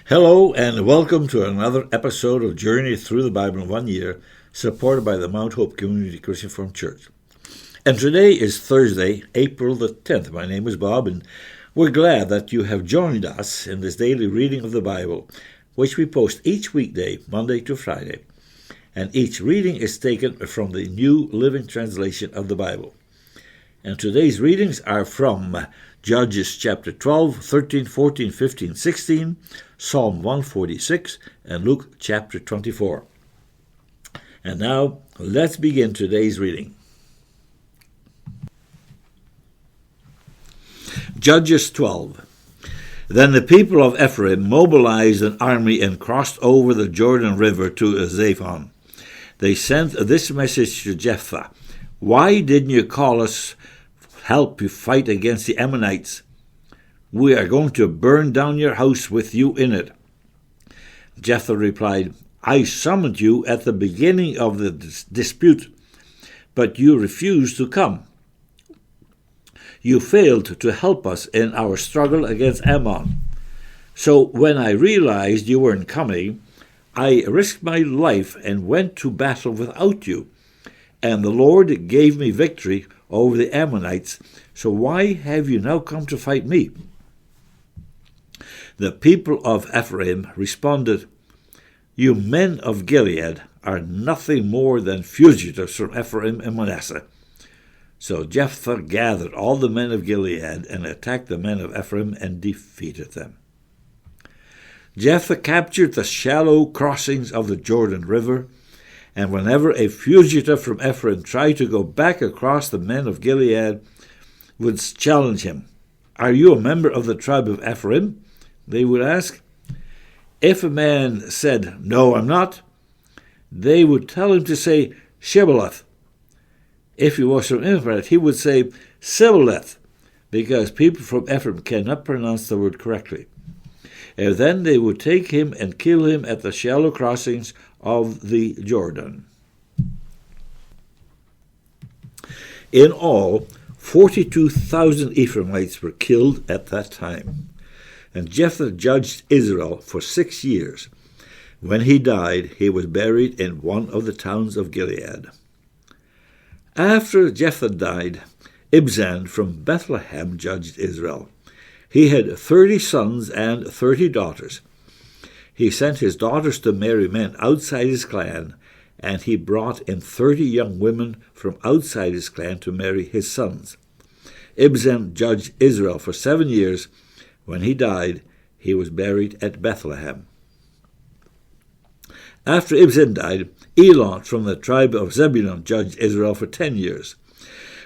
Hello and welcome to another episode of Journey Through the Bible in 1 year, supported by the Mount Hope Community Christian Reformed Church. And today is Thursday, April the 10th. My name is Bob, and we're glad that you have joined us in this daily reading of the Bible, which we post each weekday, Monday to Friday. And each reading is taken from the New Living Translation of the Bible. And today's readings are from Judges chapter 12, 13, 14, 15, 16, Psalm 146, and Luke chapter 24. And now, let's begin today's reading. Judges 12. Then the people of Ephraim mobilized an army and crossed over the Jordan River to Zaphon. They sent this message to Jephthah: "Why didn't you call us help you fight against the Ammonites? We are going to burn down your house with you in it." Jephthah replied, "I summoned you at the beginning of the dispute, but you refused to come. You failed to help us in our struggle against Ammon. So when I realized you weren't coming, I risked my life and went to battle without you, and the Lord gave me victory over the Ammonites. So why have you now come to fight me?" The people of Ephraim responded, "You men of Gilead are nothing more than fugitives from Ephraim and Manasseh." So Jephthah gathered all the men of Gilead and attacked the men of Ephraim and defeated them. Jephthah captured the shallow crossings of the Jordan River, and whenever a fugitive from Ephraim tried to go back across, the men of Gilead would challenge him. "Are you a member of the tribe of Ephraim?" they would ask. If a man said, "No, I'm not," they would tell him to say Shibboleth. If he was from Ephraim, he would say Sibboleth, because people from Ephraim cannot pronounce the word correctly. And then they would take him and kill him at the shallow crossings of the Jordan. In all, 42,000 Ephraimites were killed at that time. And Jephthah judged Israel for 6 years. When he died, he was buried in one of the towns of Gilead. After Jephthah died, Ibzan from Bethlehem judged Israel. He had 30 sons and 30 daughters. He sent his daughters to marry men outside his clan, and he brought in 30 young women from outside his clan to marry his sons. Ibzan judged Israel for 7 years. When he died, he was buried at Bethlehem. After Ibzan died, Elon from the tribe of Zebulun judged Israel for 10 years.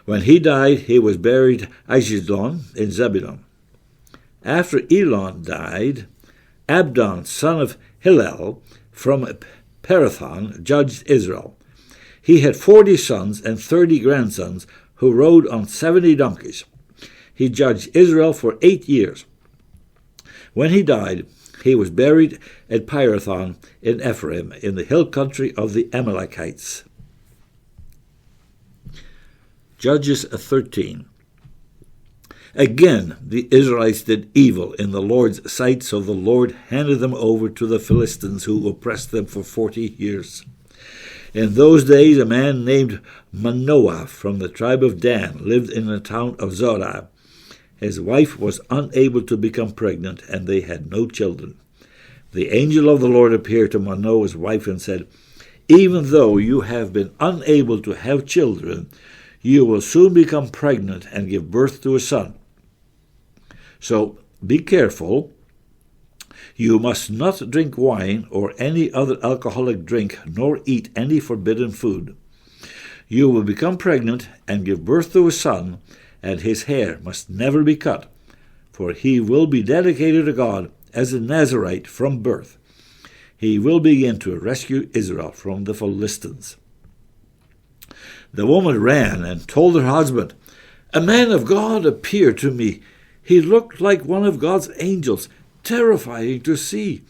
When he died, he was buried at Ajalon in Zebulun. After Elon died, Abdon, son of Hillel, from Pirathon, judged Israel. He had 40 sons and 30 grandsons who rode on 70 donkeys. He judged Israel for 8 years. When he died, he was buried at Pirathon in Ephraim, in the hill country of the Amalekites. Judges 13. Again, the Israelites did evil in the Lord's sight, so the Lord handed them over to the Philistines, who oppressed them for 40 years. In those days, a man named Manoah from the tribe of Dan lived in the town of Zorah. His wife was unable to become pregnant, and they had no children. The angel of the Lord appeared to Manoah's wife and said, "Even though you have been unable to have children, you will soon become pregnant and give birth to a son. So be careful. You must not drink wine or any other alcoholic drink, nor eat any forbidden food. You will become pregnant and give birth to a son, and his hair must never be cut, for he will be dedicated to God as a Nazirite from birth. He will begin to rescue Israel from the Philistines." The woman ran and told her husband, "A man of God appeared to me. He looked like one of God's angels, terrifying to see.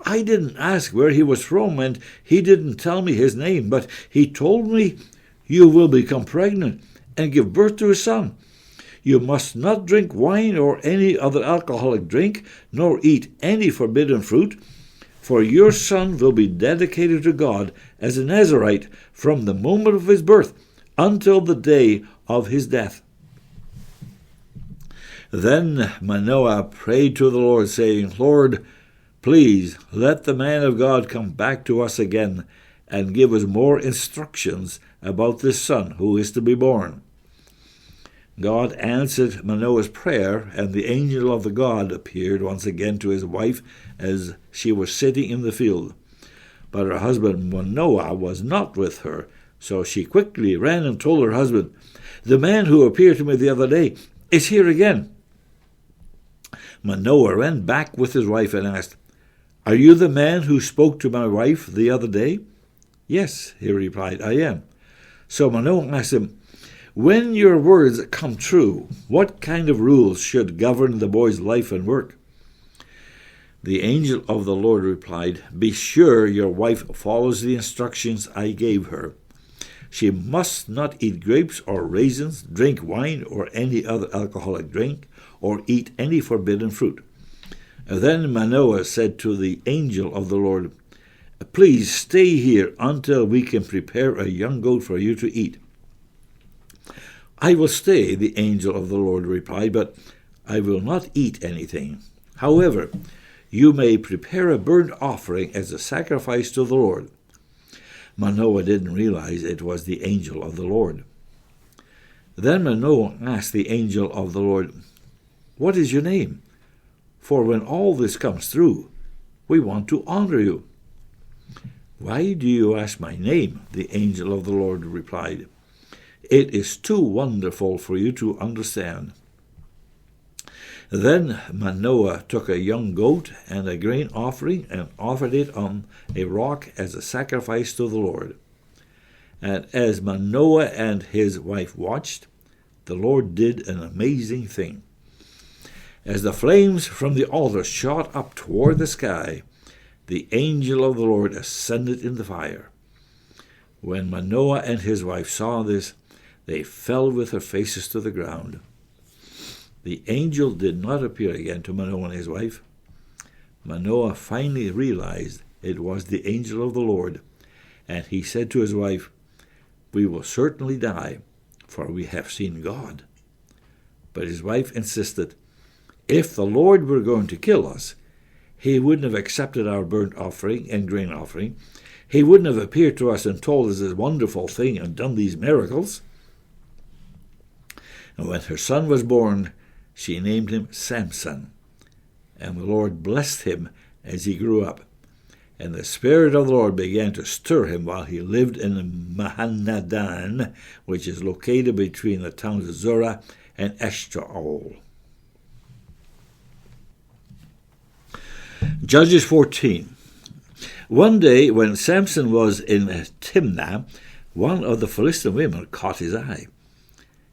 I didn't ask where he was from, and he didn't tell me his name, but he told me, 'You will become pregnant and give birth to a son. You must not drink wine or any other alcoholic drink, nor eat any forbidden fruit, for your son will be dedicated to God as a Nazirite from the moment of his birth until the day of his death." Then Manoah prayed to the Lord, saying, "Lord, please let the man of God come back to us again and give us more instructions about this son who is to be born." God answered Manoah's prayer, and the angel of the God appeared once again to his wife as she was sitting in the field. But her husband Manoah was not with her, so she quickly ran and told her husband, "The man who appeared to me the other day is here again." Manoah ran back with his wife and asked, "Are you the man who spoke to my wife the other day?" "Yes," he replied, "I am." So Manoah asked him, "When your words come true, what kind of rules should govern the boy's life and work?" The angel of the Lord replied, "Be sure your wife follows the instructions I gave her. She must not eat grapes or raisins, drink wine or any other alcoholic drink, or eat any forbidden fruit." And then Manoah said to the angel of the Lord, "Please stay here until we can prepare a young goat for you to eat." "I will stay," the angel of the Lord replied, "but I will not eat anything. However, you may prepare a burnt offering as a sacrifice to the Lord." Manoah didn't realize it was the angel of the Lord. Then Manoah asked the angel of the Lord, "What is your name? For when all this comes through, we want to honor you." "Why do you ask my name?" the angel of the Lord replied. "It is too wonderful for you to understand." Then Manoah took a young goat and a grain offering and offered it on a rock as a sacrifice to the Lord. And as Manoah and his wife watched, the Lord did an amazing thing. As the flames from the altar shot up toward the sky, the angel of the Lord ascended in the fire. When Manoah and his wife saw this, they fell with their faces to the ground. The angel did not appear again to Manoah and his wife. Manoah finally realized it was the angel of the Lord, and he said to his wife, "We will certainly die, for we have seen God." But his wife insisted, "If the Lord were going to kill us, he wouldn't have accepted our burnt offering and grain offering. He wouldn't have appeared to us and told us this wonderful thing and done these miracles." And when her son was born, she named him Samson. And the Lord blessed him as he grew up. And the Spirit of the Lord began to stir him while he lived in Mahanadan, which is located between the towns of Zorah and Eshtaol. Judges 14. One day when Samson was in Timnah, one of the Philistine women caught his eye.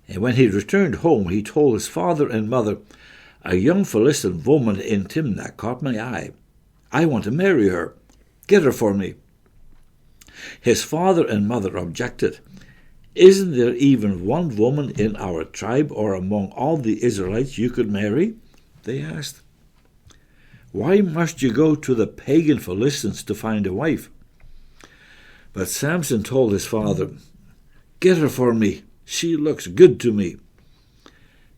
And when he returned home, he told his father and mother, "A young Philistine woman in Timnah caught my eye. I want to marry her. Get her for me." His father and mother objected. "Isn't there even one woman in our tribe or among all the Israelites you could marry?" they asked. "Why must you go to the pagan Philistines to find a wife?" But Samson told his father, "Get her for me. She looks good to me."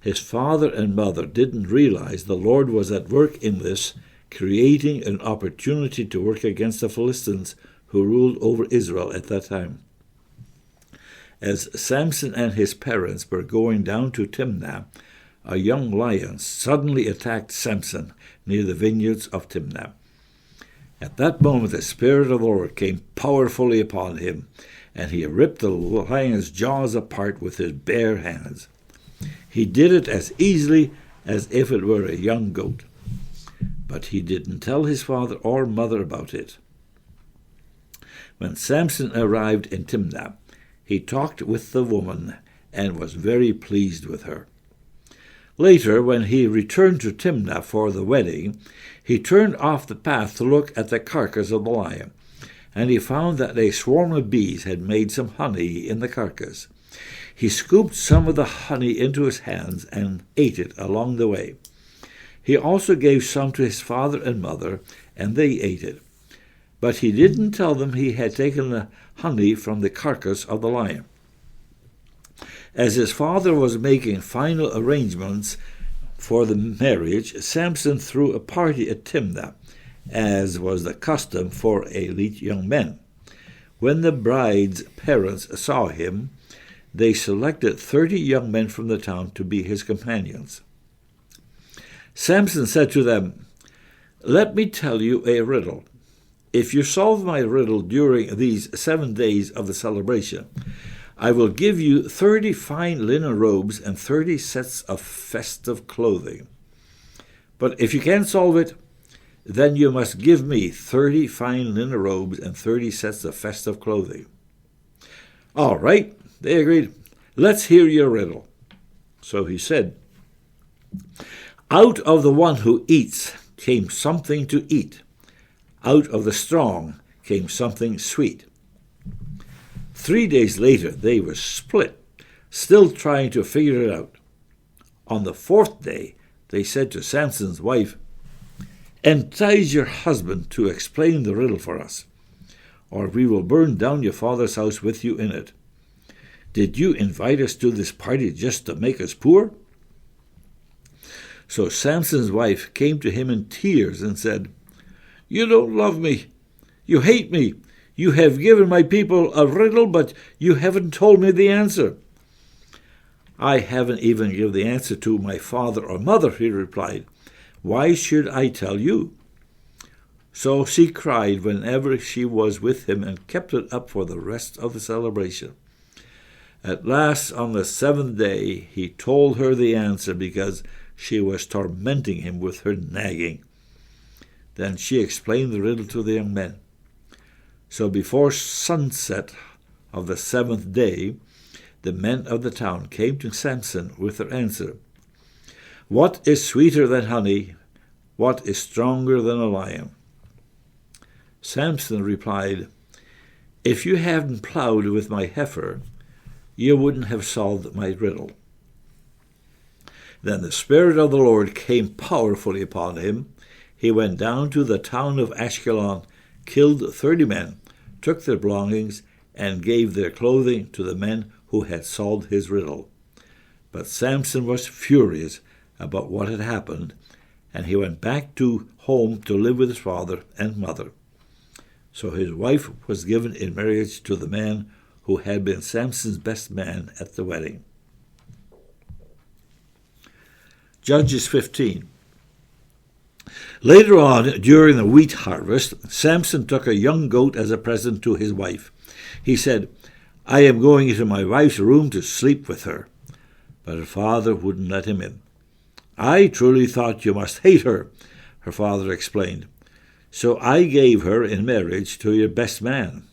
His father and mother didn't realize the Lord was at work in this, creating an opportunity to work against the Philistines who ruled over Israel at that time. As Samson and his parents were going down to Timnah, a young lion suddenly attacked Samson near the vineyards of Timnah. At that moment the Spirit of the Lord came powerfully upon him, and he ripped the lion's jaws apart with his bare hands. He did it as easily as if it were a young goat. But he didn't tell his father or mother about it. When Samson arrived in Timnah, he talked with the woman and was very pleased with her. Later, when he returned to Timnah for the wedding, he turned off the path to look at the carcass of the lion, and he found that a swarm of bees had made some honey in the carcass. He scooped some of the honey into his hands and ate it along the way. He also gave some to his father and mother, and they ate it. But he didn't tell them he had taken the honey from the carcass of the lion. As his father was making final arrangements for the marriage, Samson threw a party at Timnah, as was the custom for elite young men. When the bride's parents saw him, they selected 30 young men from the town to be his companions. Samson said to them, "Let me tell you a riddle. If you solve my riddle during these 7 days of the celebration, I will give you 30 fine linen robes and 30 sets of festive clothing. But if you can't solve it, then you must give me 30 fine linen robes and 30 sets of festive clothing." "All right," they agreed. "Let's hear your riddle." So he said, "Out of the one who eats came something to eat. Out of the strong came something sweet." 3 days later, they were split, still trying to figure it out. On the 4th day, they said to Samson's wife, "Entice your husband to explain the riddle for us, or we will burn down your father's house with you in it. Did you invite us to this party just to make us poor?" So Samson's wife came to him in tears and said, "You don't love me. You hate me. You have given my people a riddle, but you haven't told me the answer." "I haven't even given the answer to my father or mother," he replied. "Why should I tell you?" So she cried whenever she was with him and kept it up for the rest of the celebration. At last, on the 7th day, he told her the answer because she was tormenting him with her nagging. Then she explained the riddle to the young men. So before sunset of the 7th day, the men of the town came to Samson with their answer. "What is sweeter than honey? What is stronger than a lion?" Samson replied, "If you hadn't plowed with my heifer, you wouldn't have solved my riddle." Then the Spirit of the Lord came powerfully upon him. He went down to the town of Ashkelon, killed 30 men, took their belongings, and gave their clothing to the men who had solved his riddle. But Samson was furious about what had happened, and he went back to home to live with his father and mother. So his wife was given in marriage to the man who had been Samson's best man at the wedding. Judges 15. Later on, during the wheat harvest, Samson took a young goat as a present to his wife. He said, "I am going into my wife's room to sleep with her." But her father wouldn't let him in. "I truly thought you must hate her," her father explained. "So I gave her in marriage to your best man.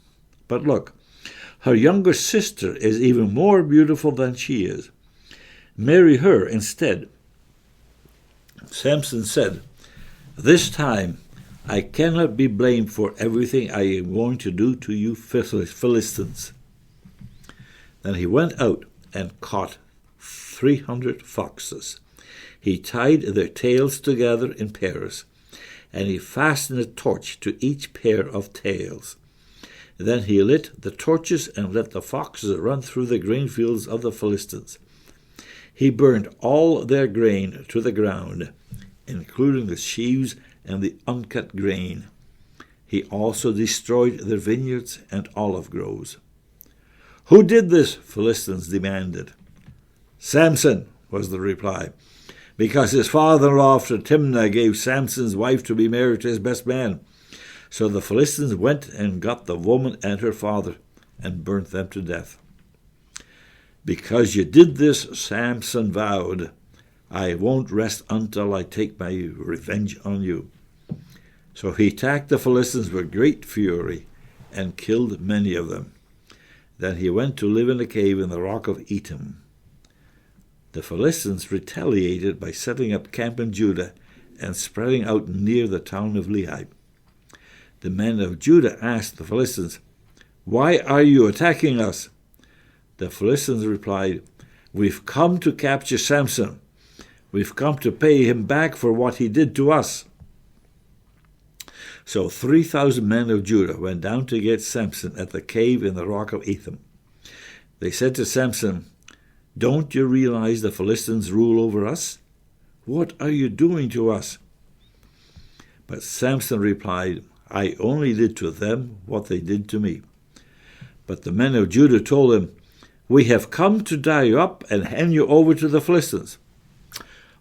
But look, her younger sister is even more beautiful than she is. Marry her instead." Samson said, "This time I cannot be blamed for everything I am going to do to you Philistines." Then he went out and caught 300 foxes. He tied their tails together in pairs, and he fastened a torch to each pair of tails. Then he lit the torches and let the foxes run through the grain fields of the Philistines. He burned all their grain to the ground, including the sheaves and the uncut grain. He also destroyed their vineyards and olive groves. "Who did this?" Philistines demanded. "Samson," was the reply, "because his father-in-law from Timnah gave Samson's wife to be married to his best man." So the Philistines went and got the woman and her father and burnt them to death. "Because you did this," Samson vowed, "I won't rest until I take my revenge on you." So he attacked the Philistines with great fury and killed many of them. Then he went to live in a cave in the rock of Etam. The Philistines retaliated by setting up camp in Judah and spreading out near the town of Lehi. The men of Judah asked the Philistines, "Why are you attacking us?" The Philistines replied, "We've come to capture Samson. We've come to pay him back for what he did to us." So 3,000 men of Judah went down to get Samson at the cave in the rock of Etham. They said to Samson, "Don't you realize the Philistines rule over us? What are you doing to us?" But Samson replied, "I only did to them what they did to me." But the men of Judah told him, "We have come to tie you up and hand you over to the Philistines."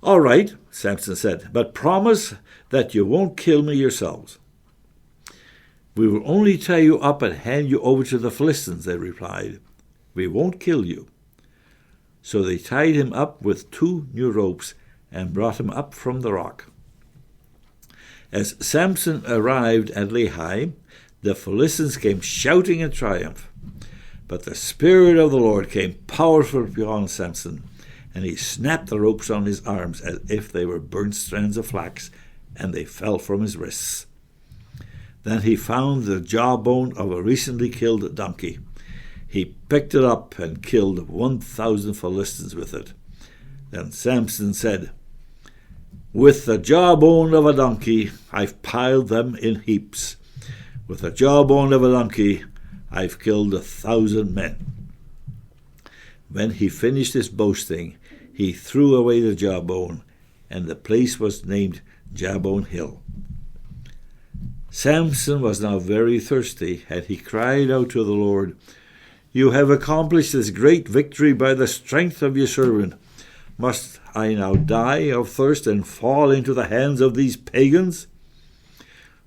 "All right," Samson said, "but promise that you won't kill me yourselves." "We will only tie you up and hand you over to the Philistines," they replied. "We won't kill you." So they tied him up with 2 new ropes and brought him up from the rock. As Samson arrived at Lehi, the Philistines came shouting in triumph. But the Spirit of the Lord came powerful upon Samson, and he snapped the ropes on his arms as if they were burnt strands of flax, and they fell from his wrists. Then he found the jawbone of a recently killed donkey. He picked it up and killed 1,000 Philistines with it. Then Samson said, "With the jawbone of a donkey, I've piled them in heaps. With the jawbone of a donkey, I've killed 1,000 men." When he finished his boasting, he threw away the jawbone, and the place was named Jawbone Hill. Samson was now very thirsty, and he cried out to the Lord, "You have accomplished this great victory by the strength of your servant. Must I now die of thirst and fall into the hands of these pagans?"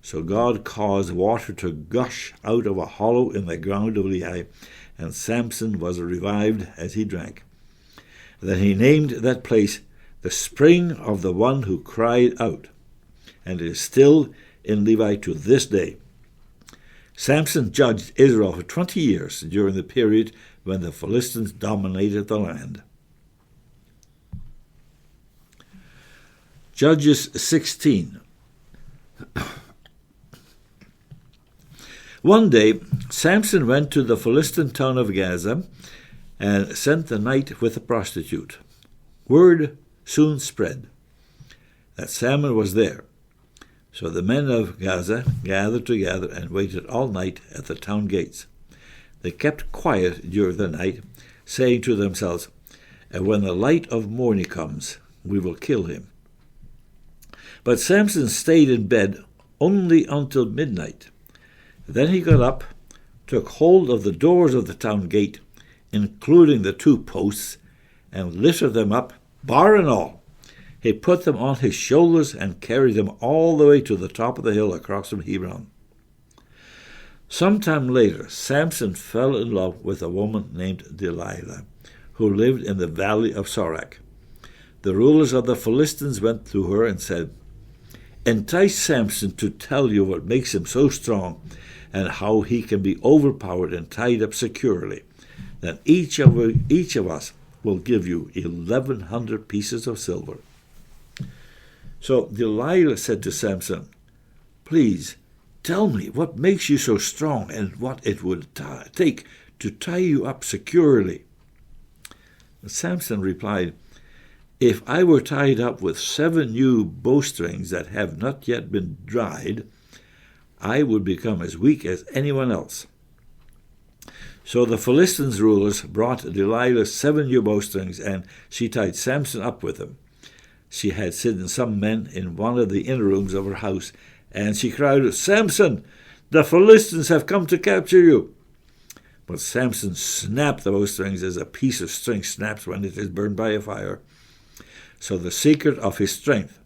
So God caused water to gush out of a hollow in the ground of Lehi, and Samson was revived as he drank. Then he named that place the spring of the one who cried out, and it is still in Lehi to this day. Samson judged Israel for 20 years during the period when the Philistines dominated the land. Judges 16. One day, Samson went to the Philistine town of Gaza and spent the night with a prostitute. Word soon spread that Samson was there. So the men of Gaza gathered together and waited all night at the town gates. They kept quiet during the night, saying to themselves, "And when the light of morning comes, we will kill him." But Samson stayed in bed only until midnight. Then he got up, took hold of the doors of the town gate, including the 2 posts, and lifted them up, bar and all. He put them on his shoulders and carried them all the way to the top of the hill across from Hebron. Some time later, Samson fell in love with a woman named Delilah, who lived in the valley of Sorek. The rulers of the Philistines went to her and said, "Entice Samson to tell you what makes him so strong, and how he can be overpowered and tied up securely. Then each of us will give you 1,100 pieces of silver." So Delilah said to Samson, "Please tell me what makes you so strong and what it would take to tie you up securely." Samson replied, "If I were tied up with 7 new bowstrings that have not yet been dried, I would become as weak as anyone else." So the Philistines' rulers brought Delilah 7 new bowstrings, and she tied Samson up with them. She had hidden some men in one of the inner rooms of her house, and she cried, "Samson, the Philistines have come to capture you." But Samson snapped the bowstrings as a piece of string snaps when it is burned by a fire. So the secret of his strength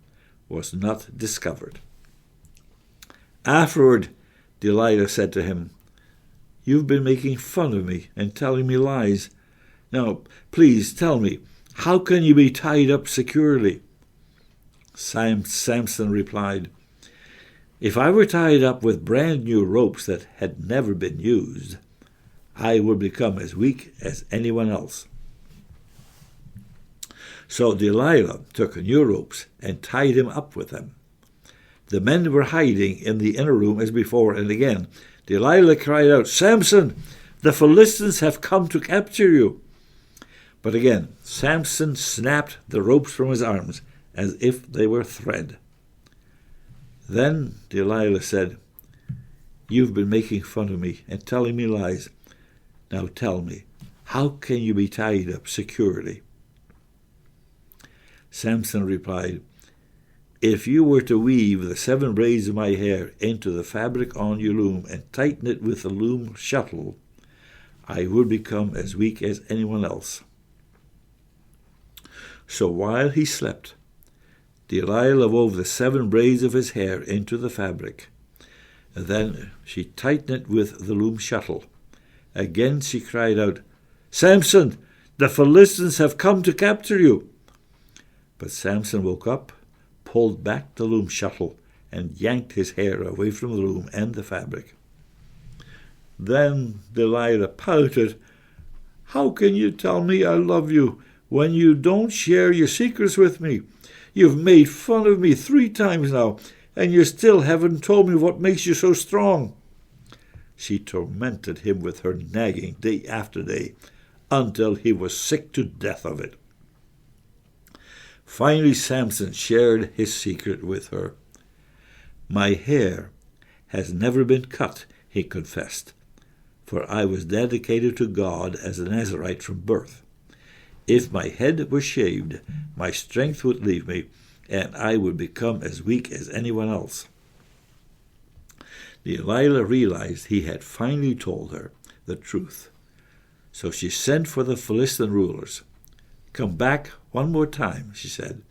was not discovered. Afterward, Delilah said to him, "You've been making fun of me and telling me lies. Now, please tell me, how can you be tied up securely?" Samson replied, "If I were tied up with brand new ropes that had never been used, I would become as weak as anyone else." So Delilah took new ropes and tied him up with them. The men were hiding in the inner room as before, and again Delilah cried out, "Samson, the Philistines have come to capture you." But again, Samson snapped the ropes from his arms as if they were thread. Then Delilah said, "You've been making fun of me and telling me lies. Now tell me, how can you be tied up securely?" Samson replied, "If you were to weave the 7 braids of my hair into the fabric on your loom and tighten it with the loom shuttle, I would become as weak as anyone else." So while he slept, Delilah wove the 7 braids of his hair into the fabric. And then she tightened it with the loom shuttle. Again she cried out, "Samson, the Philistines have come to capture you." But Samson woke up, pulled back the loom shuttle, and yanked his hair away from the loom and the fabric. Then Delilah pouted, "How can you tell me I love you when you don't share your secrets with me? You've made fun of me 3 times now, and you still haven't told me what makes you so strong." She tormented him with her nagging day after day, until he was sick to death of it. Finally, Samson shared his secret with her. "My hair has never been cut," he confessed, "for I was dedicated to God as a Nazirite from birth. If my head were shaved, my strength would leave me, and I would become as weak as anyone else." Delilah realized he had finally told her the truth. So she sent for the Philistine rulers. "Come back one more time," she said,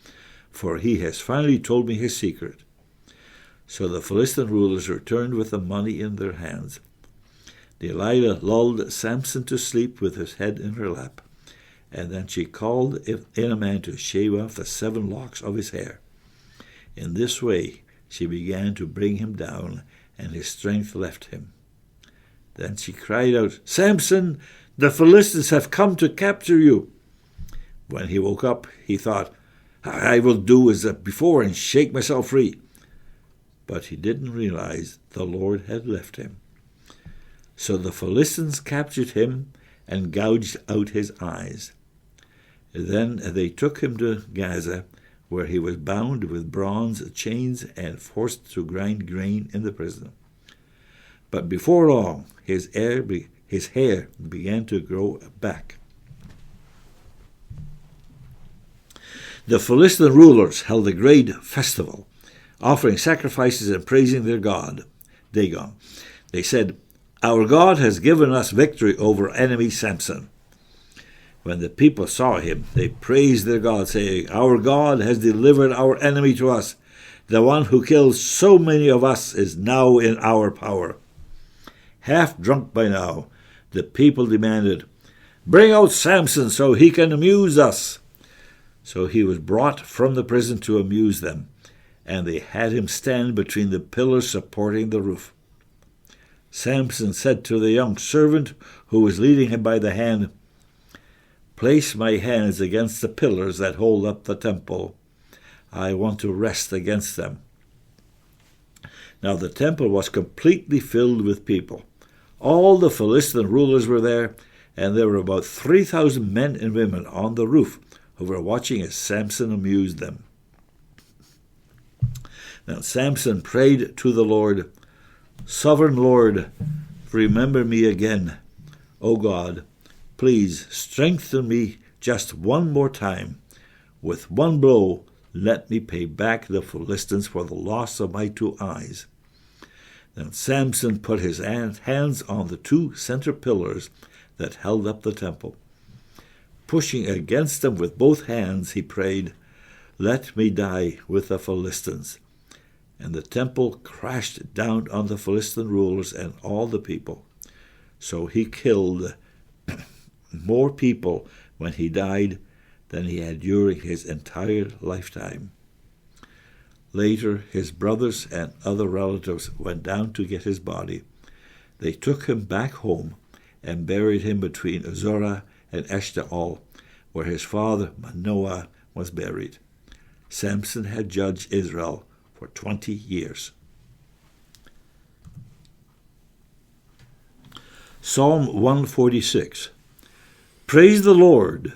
"for he has finally told me his secret." So the Philistine rulers returned with the money in their hands. Delilah lulled Samson to sleep with his head in her lap, and then she called in a man to shave off the 7 locks of his hair. In this way she began to bring him down, and his strength left him. Then she cried out, "Samson, the Philistines have come to capture you." When he woke up, he thought, "I will do as before and shake myself free." But he didn't realize the Lord had left him. So the Philistines captured him and gouged out his eyes. Then they took him to Gaza, where he was bound with bronze chains and forced to grind grain in the prison. But before long, his hair began to grow back. The Philistine rulers held a great festival, offering sacrifices and praising their god, Dagon. They said, "Our God has given us victory over enemy Samson." When the people saw him, they praised their God, saying, "Our God has delivered our enemy to us. The one who killed so many of us is now in our power." Half drunk by now, the people demanded, "Bring out Samson so he can amuse us." So he was brought from the prison to amuse them, and they had him stand between the pillars supporting the roof. Samson said to the young servant who was leading him by the hand, "Place my hands against the pillars that hold up the temple. I want to rest against them." Now the temple was completely filled with people. All the Philistine rulers were there, and there were about 3,000 men and women on the roof who were watching as Samson amused them. Now Samson prayed to the Lord, "Sovereign Lord, remember me again. O God, please strengthen me just one more time. With one blow, let me pay back the Philistines for the loss of my 2 eyes." Then Samson put his hands on the 2 center pillars that held up the temple. Pushing against them with both hands, he prayed, "Let me die with the Philistines." And the temple crashed down on the Philistine rulers and all the people. So he killed more people when he died than he had during his entire lifetime. Later, his brothers and other relatives went down to get his body. They took him back home and buried him between Zorah and Eshtaol, where his father Manoah was buried. Samson had judged Israel for 20 years. Psalm 146. Praise the Lord.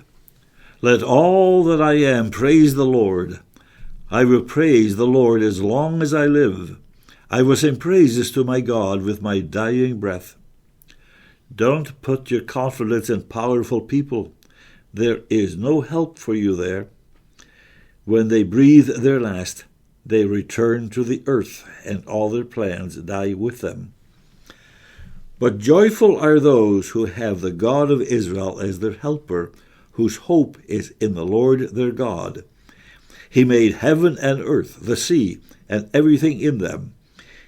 Let all that I am praise the Lord. I will praise the Lord as long as I live. I will sing praises to my God with my dying breath. Don't put your confidence in powerful people. There is no help for you there. When they breathe their last, they return to the earth, and all their plans die with them. But joyful are those who have the God of Israel as their helper, whose hope is in the Lord their God. He made heaven and earth, the sea, and everything in them.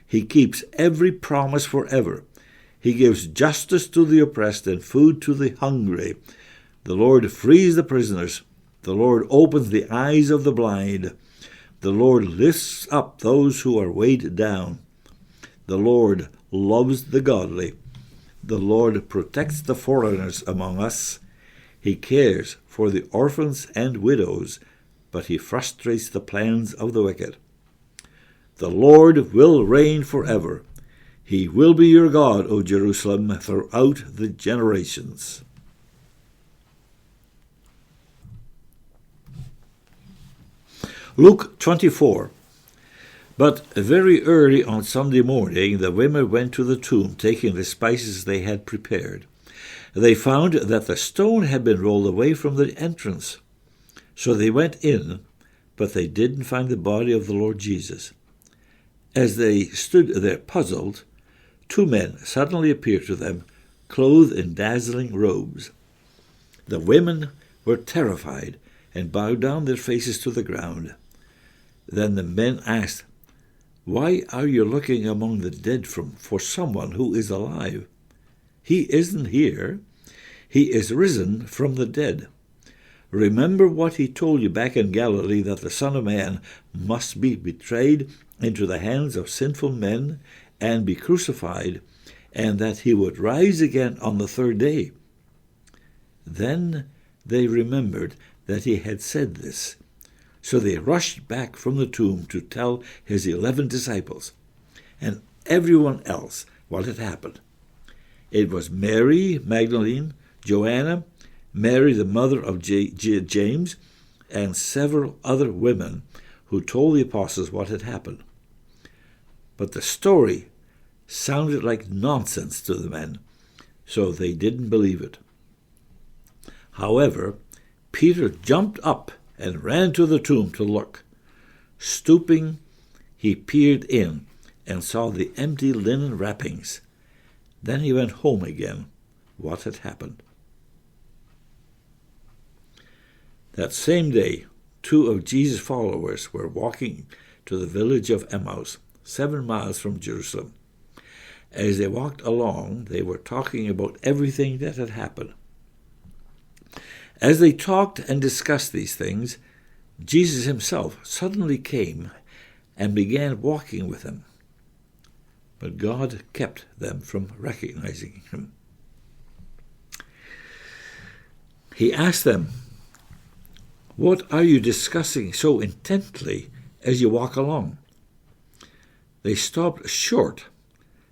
He keeps every promise forever. He gives justice to the oppressed and food to the hungry. The Lord frees the prisoners. The Lord opens the eyes of the blind. The Lord lifts up those who are weighed down. The Lord loves the godly. The Lord protects the foreigners among us. He cares for the orphans and widows, but he frustrates the plans of the wicked. The Lord will reign forever. He will be your God, O Jerusalem, throughout the generations. Luke 24. But very early on Sunday morning, the women went to the tomb, taking the spices they had prepared. They found that the stone had been rolled away from the entrance. So they went in, but they didn't find the body of the Lord Jesus. As they stood there puzzled, two men suddenly appeared to them, clothed in dazzling robes. The women were terrified and bowed down their faces to the ground. Then the men asked, "Why are you looking among the dead for someone who is alive? He isn't here. He is risen from the dead. Remember what he told you back in Galilee, that the Son of Man must be betrayed into the hands of sinful men and be crucified, and that he would rise again on the third day." Then they remembered that he had said this. So they rushed back from the tomb to tell his 11 disciples and everyone else what had happened. It was Mary Magdalene, Joanna, Mary the mother of James, and several other women who told the apostles what had happened. But the story sounded like nonsense to the men, so they didn't believe it. However, Peter jumped up and ran to the tomb to look. Stooping, he peered in and saw the empty linen wrappings. Then he went home again. What had happened? That same day, 2 of Jesus' followers were walking to the village of Emmaus, 7 miles from Jerusalem. As they walked along, they were talking about everything that had happened. As they talked and discussed these things, Jesus himself suddenly came and began walking with them. But God kept them from recognizing him. He asked them, "What are you discussing so intently as you walk along?" They stopped short,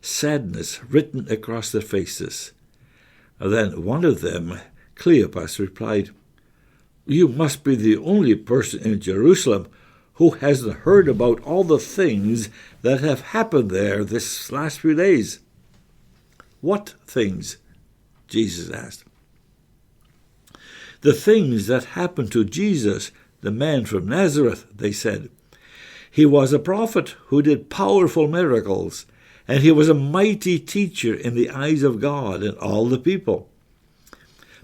sadness written across their faces. Then one of them, Cleopas, replied, "You must be the only person in Jerusalem who hasn't heard about all the things that have happened there this last few days." "What things?" Jesus asked. "The things that happened to Jesus, the man from Nazareth," they said. "He was a prophet who did powerful miracles, and he was a mighty teacher in the eyes of God and all the people.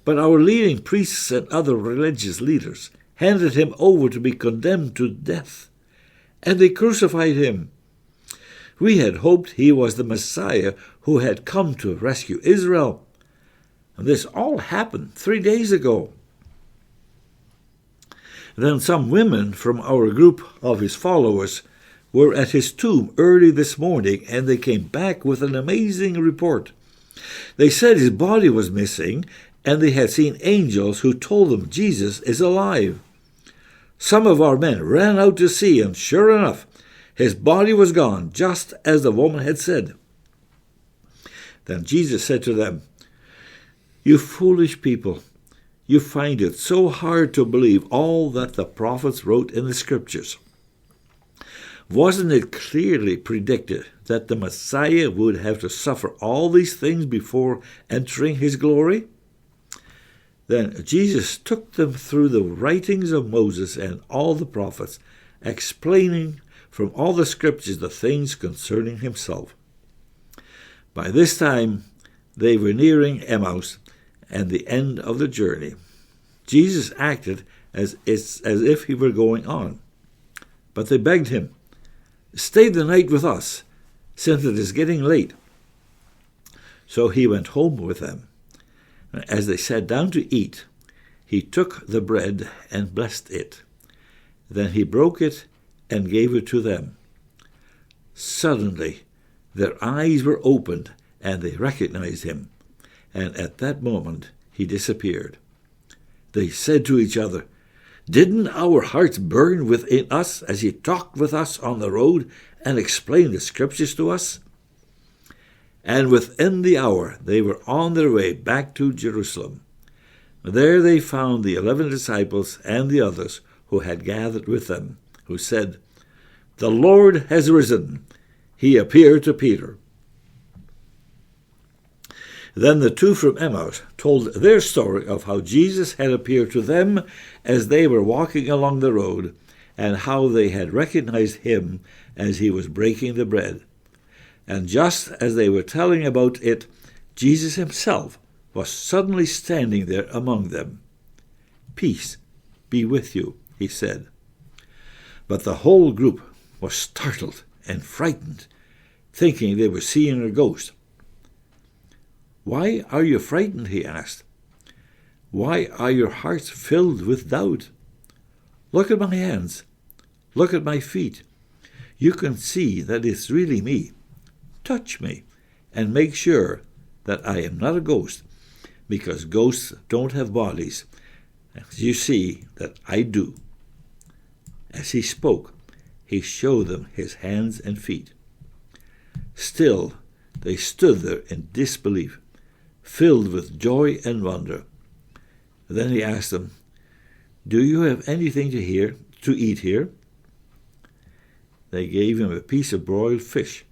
But our leading priests and other religious leaders handed him over to be condemned to death, and they crucified him. We had hoped he was the Messiah who had come to rescue Israel. And this all happened 3 days ago." Then some women from our group of his followers were at his tomb early this morning, and they came back with an amazing report. They said his body was missing, and they had seen angels who told them Jesus is alive. Some of our men ran out to see, and sure enough, his body was gone, just as the woman had said. Then Jesus said to them, You foolish people, you find it so hard to believe all that the prophets wrote in the Scriptures. Wasn't it clearly predicted that the Messiah would have to suffer all these things before entering his glory? Then Jesus took them through the writings of Moses and all the prophets, explaining from all the Scriptures the things concerning himself. By this time, they were nearing Emmaus and the end of the journey. Jesus acted as if he were going on, but they begged him, "Stay the night with us, since it is getting late." So he went home with them. As they sat down to eat, he took the bread and blessed it. Then he broke it and gave it to them. Suddenly, their eyes were opened, and they recognized him, and at that moment he disappeared. They said to each other, "Didn't our hearts burn within us as he talked with us on the road and explained the Scriptures to us?" And within the hour they were on their way back to Jerusalem. There they found the 11 disciples and the others who had gathered with them, who said, "The Lord has risen. He appeared to Peter." Then the two from Emmaus told their story of how Jesus had appeared to them as they were walking along the road, and how they had recognized him as he was breaking the bread. And just as they were telling about it, Jesus himself was suddenly standing there among them. "Peace be with you," he said. But the whole group was startled and frightened, thinking they were seeing a ghost. "Why are you frightened?" he asked. "Why are your hearts filled with doubt? Look at my hands. Look at my feet. You can see that it's really me. Touch me and make sure that I am not a ghost, because ghosts don't have bodies, as you see that I do." As he spoke, he showed them his hands and feet. Still, they stood there in disbelief, filled with joy and wonder. Then he asked them, "Do you have anything to eat here?" They gave him a piece of broiled fish,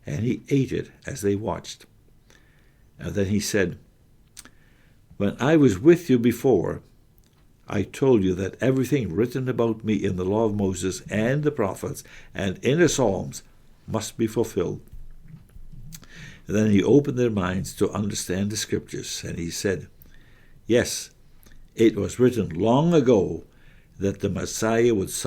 and he ate it as they watched. And then he said, "When I was with you before, I told you that everything written about me in the law of Moses and the prophets and in the Psalms must be fulfilled." And then he opened their minds to understand the Scriptures, and he said, "Yes, it was written long ago that the Messiah would suffer